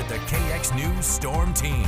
with the KX News Storm Team.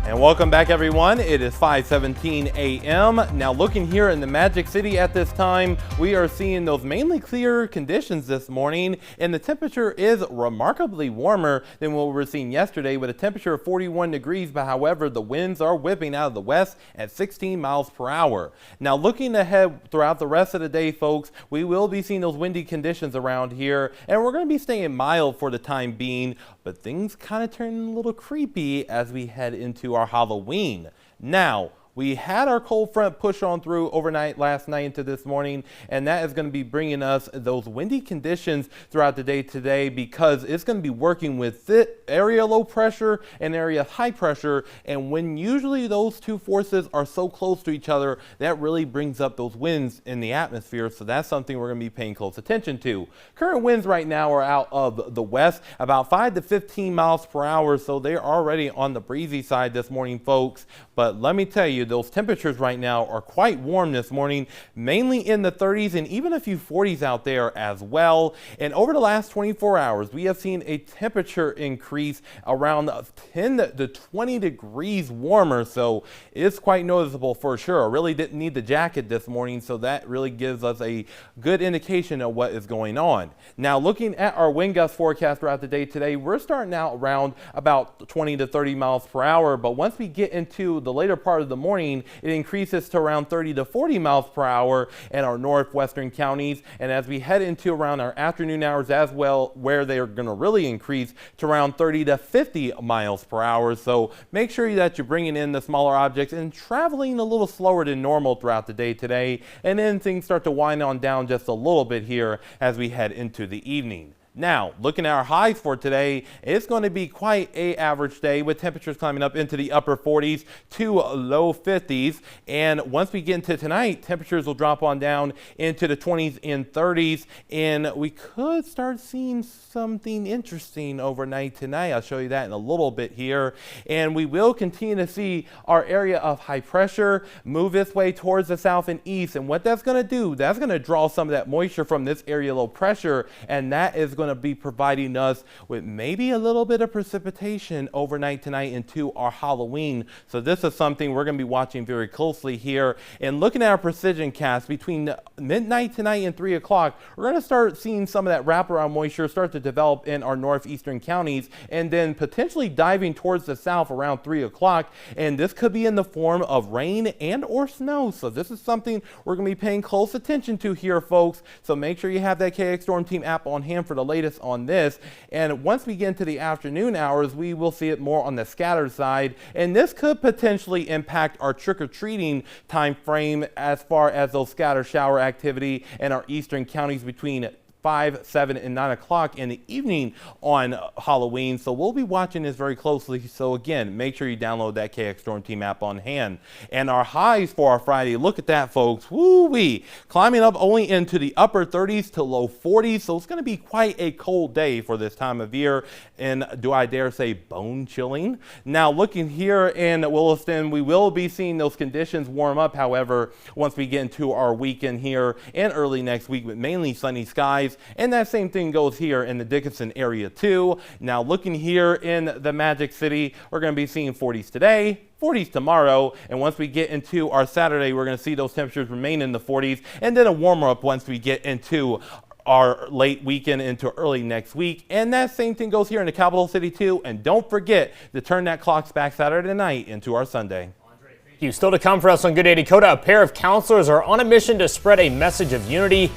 And welcome back, everyone. It is 5:17 a.m. Now, looking here in the Magic City at this time, we are seeing those mainly clear conditions this morning, and the temperature is remarkably warmer than what we were seeing yesterday with a temperature of 41 degrees, but however, the winds are whipping out of the west at 16 miles per hour. Now, looking ahead throughout the rest of the day, folks, we will be seeing those windy conditions around here, and we're going to be staying mild for the time being, but things kind of turn a little creepy as we head into our Halloween. Now, we had our cold front push on through overnight last night into this morning, and that is going to be bringing us those windy conditions throughout the day today because it's going to be working with area low pressure and area high pressure, and when usually those two forces are so close to each other, that really brings up those winds in the atmosphere, so that's something we're going to be paying close attention to. Current winds right now are out of the west, about 5 to 15 miles per hour, so they're already on the breezy side this morning, folks, but let me tell you, those temperatures right now are quite warm this morning, mainly in the 30s and even a few 40s out there as well. And over the last 24 hours, we have seen a temperature increase around 10 to 20 degrees warmer. So it's quite noticeable for sure. I really didn't need the jacket this morning, so that really gives us a good indication of what is going on. Now, looking at our wind gust forecast throughout the day today, we're starting out around about 20 to 30 miles per hour. But once we get into the later part of the morning, it increases to around 30 to 40 miles per hour in our northwestern counties. And as we head into around our afternoon hours as well, where they are going to really increase to around 30 to 50 miles per hour. So make sure that you're bringing in the smaller objects and traveling a little slower than normal throughout the day today. And then things start to wind on down just a little bit here as we head into the evening. Now, looking at our highs for today, it's going to be quite an average day with temperatures climbing up into the upper 40s to low 50s. And once we get into tonight, temperatures will drop on down into the 20s and 30s. And we could start seeing something interesting overnight tonight. I'll show you that in a little bit here. And we will continue to see our area of high pressure move this way towards the south and east. And what that's going to do, that's going to draw some of that moisture from this area low pressure. And that is going to be providing us with maybe a little bit of precipitation overnight tonight into our Halloween. So this is something we're going to be watching very closely here. And looking at our precision cast between midnight tonight and 3 o'clock, we're going to start seeing some of that wraparound moisture start to develop in our northeastern counties and then potentially diving towards the south around 3 o'clock. And this could be in the form of rain and or snow. So this is something we're going to be paying close attention to here, folks. So make sure you have that KX Storm Team app on hand for the latest on this. And once we get into the afternoon hours, we will see it more on the scattered side, and this could potentially impact our trick-or-treating time frame as far as those scatter shower activity in our eastern counties between 5, 7, and 9 o'clock in the evening on Halloween. So we'll be watching this very closely. So again, make sure you download that KX Storm Team app on hand. And our highs for our Friday, look at that, folks. Woo-wee. Climbing up only into the upper 30s to low 40s. So it's going to be quite a cold day for this time of year. And do I dare say bone chilling? Now looking here in Williston, we will be seeing those conditions warm up. However, once we get into our weekend here and early next week with mainly sunny skies. And that same thing goes here in the Dickinson area too. Now looking here in the Magic City, we're going to be seeing 40s today, 40s tomorrow, and once we get into our Saturday, we're going to see those temperatures remain in the 40s, and then a warmer up once we get into our late weekend into early next week. And that same thing goes here in the capital city too. And don't forget to turn that clocks back Saturday night into our Sunday. Still to come for us on Good Day Dakota, a pair of counselors are on a mission to spread a message of unity